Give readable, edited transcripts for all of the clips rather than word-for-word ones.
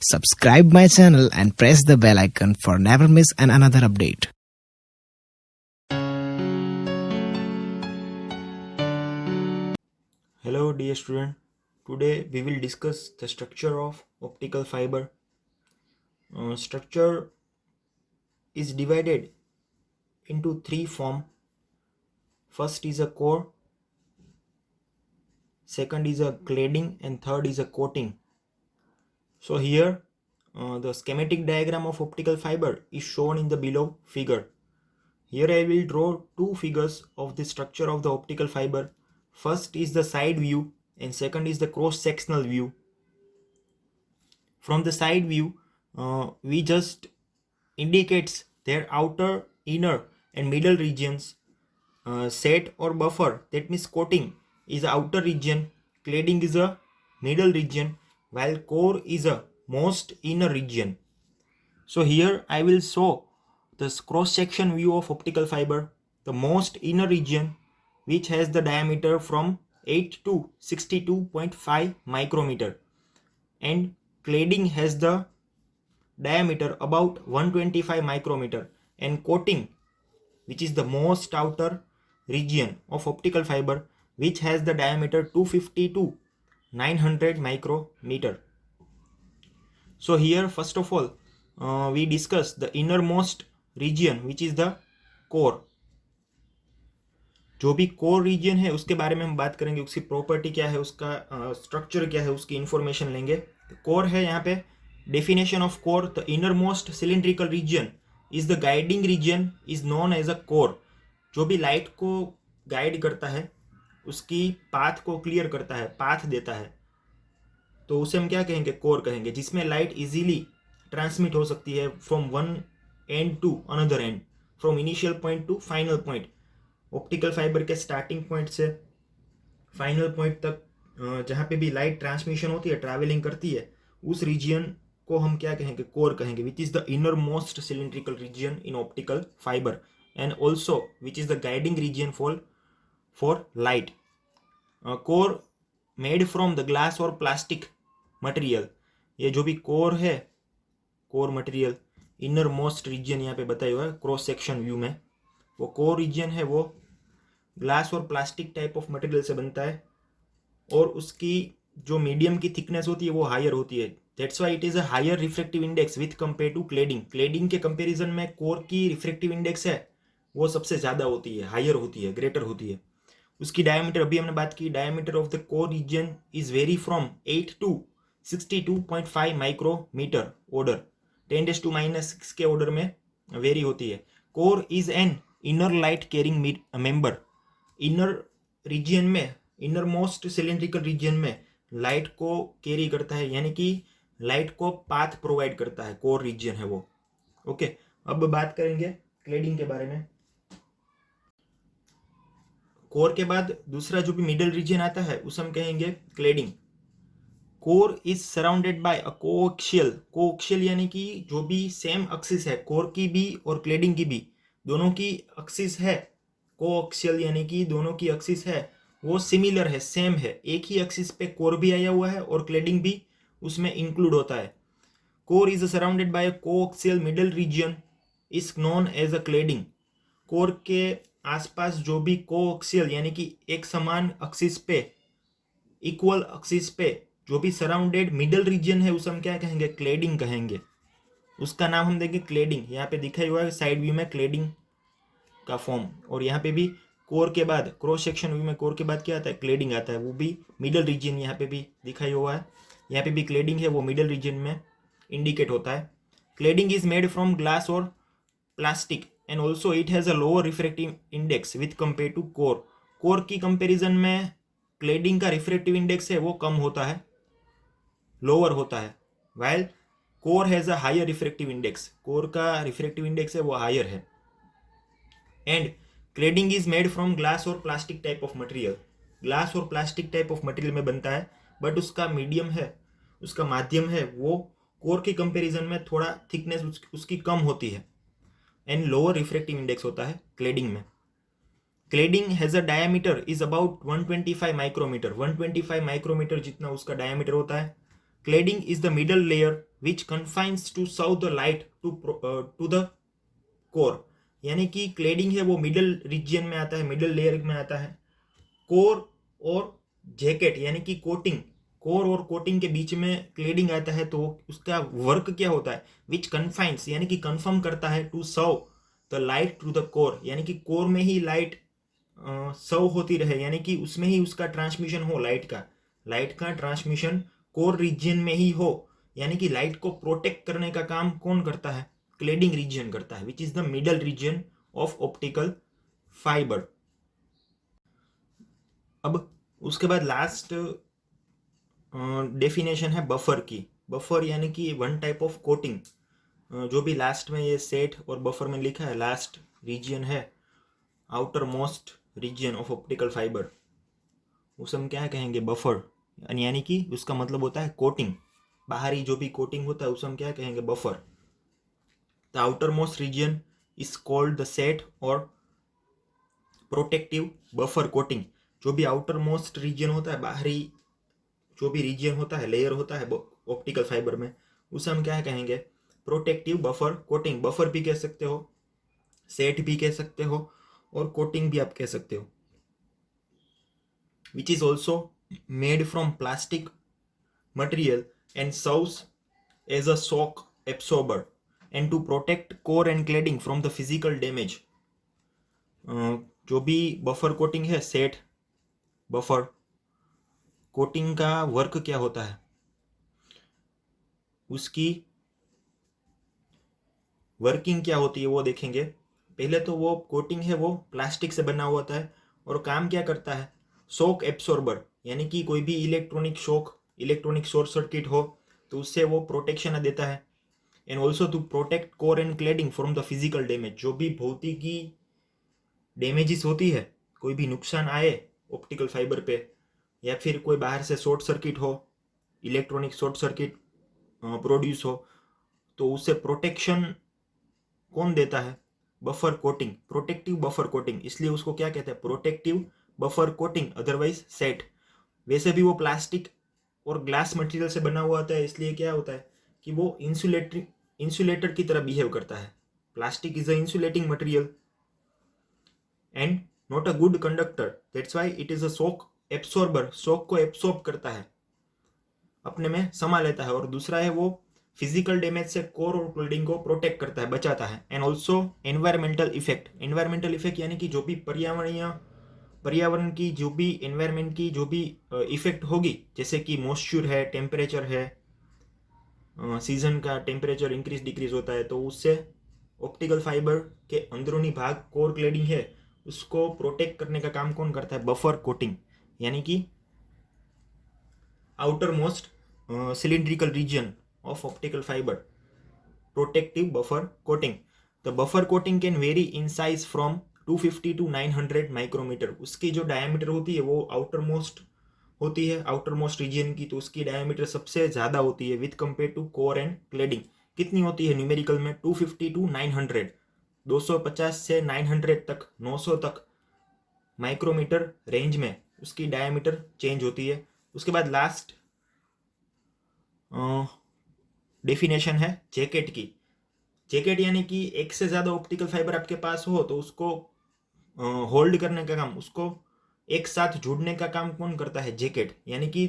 Subscribe my channel and press the bell icon for never miss another update. Hello dear student, today we will discuss the structure of optical fiber. Structure is divided into three forms. First is a core, second is a cladding, and third is a coating. So here the schematic diagram of optical fiber is shown in the below figure. Here I will draw two figures of the structure of the optical fiber. First is the side view and second is the cross-sectional view. From the side view, we just indicates their outer, inner and middle regions. Set or buffer, that means coating, is the outer region, cladding is a middle region, while core is a most inner region. So here I will show this cross-section view of optical fiber. The most inner region, which has the diameter from 8 to 62.5 micrometer, and cladding has the diameter about 125 micrometer, and coating, which is the most outer region of optical fiber, which has the diameter 250 to 900 micrometer. So here first of all we discuss the innermost region, which is the core. जो भी core reason है उसके बारे में हम बात करेंगे, उसकी प्रॉपर्टी क्या है, उसका स्ट्रक्चर क्या है, उसकी इंफॉर्मेशन लेंगे. कोर है यहाँ पे definition of core: the inner most cylindrical region is the guiding region is known as a core. जो भी लाइट को गाइड करता है, उसकी पाथ को क्लियर करता है, पाथ देता है, तो उसे हम क्या कहेंगे? कोर कहेंगे. जिसमें लाइट इजीली ट्रांसमिट हो सकती है from one end to another end, from initial point to final point. Optical fibre के स्टार्टिंग पॉइंट से फाइनल पॉइंट तक जहाँ पे भी लाइट ट्रांसमिशन होती है, ट्रैवलिंग करती है, उस रीजन को हम क्या कहेंगे? कोर कहेंगे. Which is the inner most cylindrical region in optical fibre and also which is the guiding region for light. Core made from the glass और प्लास्टिक मटेरियल. ये जो भी कोर है, core material, inner most region यहाँ पे बताया हुआ है क्रॉस सेक्शन व्यू में. वो कोर रीजन है, वो ग्लास और प्लास्टिक टाइप ऑफ मटेरियल से बनता है, और उसकी जो मीडियम की थिकनेस होती है वो हायर होती है. That's why it is a higher refractive index with compare to cladding. Cladding के कंपैरिजन में कोर की रिफ्रैक्टिव इंडेक्स है वो सबसे ज़्यादा होती है, हायर होती है, ग्रेटर होती है. उसकी डायमीटर अभी हमने बात की, diameter of the core region is vary from 8 to 62.5 micrometre order, 10⁻⁻⁶ के ऑर्डर में वेरी होती है. Core is an inner light carrying member. Inner region में, इनर मोस्ट सिलिंड्रिकल रीजन में लाइट को कैरी करता है, यानी कि लाइट को पाथ प्रोवाइड करता है. कोर रीजन है वो. ओके, अब बात करेंगे क्लेडिंग के बारे में. कोर के बाद दूसरा जो भी मिडल रीजन आता है उसे हम कहेंगे cladding. Core is surrounded by a coaxial. Coaxial यानी कि जो भी सेम एक्सिस है, कोर की भी और क्लेडिंग की भी, दोनों की एक्सिस है. कोएक्सियल यानी कि दोनों की एक्सिस है वो सिमिलर है, सेम है. एक ही एक्सिस पे कोर भी आया हुआ है और क्लेडिंग भी उसमें इंक्लूड होता है. Core is surrounded by a coaxial middle region is known as a cladding. Core के आसपास जो भी कोएक्सियल यानी कि एक समान एक्सिस पे, इक्वल एक्सिस पे जो भी सराउंडेड मिडल रीजन है उसे हम क्या कहेंगे? क्लेडिंग कहेंगे. उसका नाम हम देंगे क्लेडिंग. यहाँ पे दिखाई हुआ है साइड व्यू में क्लेडिंग का फॉर्म, और यहाँ पे भी कोर के बाद, क्रॉस सेक्शन व्यू में कोर के बाद क्या आता है? क्लेडिंग आता है. वो भी मिडल रीजन यहाँ पे भी दिखाई हुआ है. यहाँ पे भी क्लेडिंग है, वो मिडल रीजन में इंडिकेट होता है. Cladding is made from glass और plastic and also it has a lower refractive index with compare to core. Core की कंपेरिजन में क्लेडिंग का रिफ्रैक्टिव इंडेक्स है वो कम होता है, लोअर होता है, while core has a higher refractive index. Core का रिफ्रैक्टिव इंडेक्स है वो हायर है. And cladding is made from glass और plastic type of material. Glass और प्लास्टिक टाइप ऑफ मटेरियल में बनता है, बट उसका मीडियम है, उसका माध्यम है, वो कोर के कंपैरिजन में थोड़ा थिकनेस उसकी कम होती है, एंड लोअर रिफ्रैक्टिव इंडेक्स होता है क्लेडिंग में. Cladding has a diameter is about 125 micrometre. 125 micrometre जितना उसका डायमीटर होता है. Cladding is the middle layer which confines to serve the light to the core, यानी कि क्लेडिंग है वो मिडल रीजन में आता है, मिडल लेयर में आता है। कोर और जैकेट यानी कि कोटिंग, कोर और कोटिंग के बीच में क्लेडिंग आता है, तो उसका वर्क क्या होता है, विच कन्फाइंस यानी कि कन्फर्म करता है, to serve the light to the core यानी कि कोर में ही लाइट सर्व होती रहे, यानी कि उसमें ही उसका ट्रांसमिशन हो, लाइट का ट्रांसमिशन कोर रीजन में ही हो, यानी कि लाइट को प्रोटेक्ट करने का काम कौन करता है, क्लेडिंग रीजन करता है, which is the middle region of optical fibre. अब उसके बाद लास्ट डेफिनेशन है बफर की। बफर यानी कि वन टाइप ऑफ कोटिंग, जो भी लास्ट में ये सेट और बफर में लिखा है, लास्ट रीजन है outer most region of optical fibre, उसे हम क्या कहेंगे, बफर, यानी कि उसका मतलब होता है कोटिंग, बाहरी जो भी कोटिंग होता है उसे हम क्या कहेंगे, buffer. The outer most region is called the set और प्रोटेक्टिव बफर कोटिंग। जो भी आउटर मोस्ट रीजन होता है, बाहरी जो भी रीजन होता है, लेयर होता है ऑप्टिकल फाइबर में, उसे हम क्या कहेंगे, प्रोटेक्टिव बफर कोटिंग। बफर भी कह सकते हो, सेट भी कह सकते हो, और कोटिंग भी आप कह सकते हो। Which is also made from plastic material and serves as a shock absorber and to protect core and cladding from the physical damage. जो भी बफर कोटिंग है, सेट बफर कोटिंग का वर्क क्या होता है, उसकी वर्किंग क्या होती है वो देखेंगे। पहले तो वो कोटिंग है वो प्लास्टिक से बना हुआ होता है, और काम क्या करता है, शॉक एब्सॉर्बर, यानी कि कोई भी electronic shock, electronic short circuit हो तो उससे वो प्रोटेक्शन देता है। And also to protect core and cladding from the physical damage, जो भी भौतिकी डैमेजेस होती है, कोई भी नुकसान आए ऑप्टिकल फाइबर पे, या फिर कोई बाहर से शॉर्ट सर्किट हो, इलेक्ट्रॉनिक शॉर्ट सर्किट प्रोड्यूस हो, तो उससे प्रोटेक्शन कौन देता है, buffer coating, protective buffer coating, इसलिए उसको क्या कहते हैं, protective buffer coating, otherwise set. वैसे भी वो प्लास्टिक और ग्लास मटेरियल से बना हुआ होता है, इसलिए क्या होता है कि वो इंसुलेटर की तरह बिहेव करता है। Plastic is a insulating material and not a good conductor, that's why it is a shock absorber, shock को एब्सॉर्ब करता है, अपने में समा लेता है। और दूसरा है वो फिजिकल डैमेज से कोर और क्लेडिंग को प्रोटेक्ट करता है, बचाता है। And also environmental effect, environmental effect यानी कि जो भी पर्यावरण की जो भी एनवायरमेंट की जो भी इफेक्ट होगी, जैसे कि मॉइस्चर है, टेम्परेचर है, सीजन का टेम्परेचर इंक्रीज डिक्रीज होता है, तो उससे ऑप्टिकल फाइबर के अंदरूनी भाग कोर क्लेडिंग है उसको प्रोटेक्ट करने का काम कौन करता है, बफर कोटिंग, यानी कि outer most cylindrical region of optical fiber, protective buffer coating. The buffer coating can vary in size from 250 to 900 micrometre. उसकी जो डायमीटर होती है वो आउटर मोस्ट होती है, आउटर मोस्ट रीजन की, तो उसकी डायमीटर सबसे ज़्यादा होती है with compare to core and cladding. कितनी होती है न्यूमेरिकल में, 250 टू 900, 250 से 900 तक, 900 तक माइक्रोमीटर रेंज में उसकी डायमीटर चेंज होती है। उसके बाद लास्ट डेफिनेशन है जैकेट की। जैकेट यानी कि एक से ज़्यादा ऑप्टिकल फाइबर आपके पास हो तो उसको होल्ड करने का काम, उसको एक साथ जोड़ने का काम कौन करता है, जैकेट। यानी कि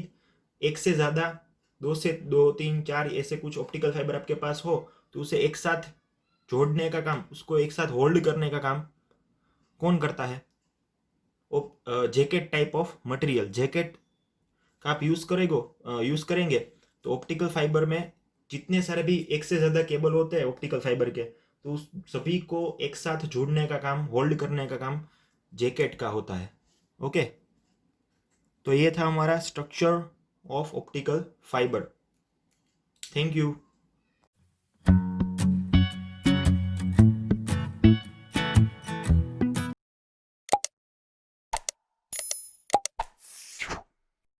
एक से ज़्यादा, 2 3 4 ऐसे कुछ ऑप्टिकल फाइबर आपके पास हो तो उसे एक साथ जोड़ने का काम, उसको एक साथ होल्ड करने का काम कौन करता है, jacket type of material. Jacket का आप यूज़ करेंगे तो ऑप्टिकल फाइबर में जितने सारे भी एक से ज़्यादा केबल होते हैं ऑप्टिकल फाइबर के, तो उस सभी को एक साथ जोड़ने का काम, होल्ड करने का काम जैकेट का होता है। ओके, तो ये था हमारा structure of optical fibre. Thank you.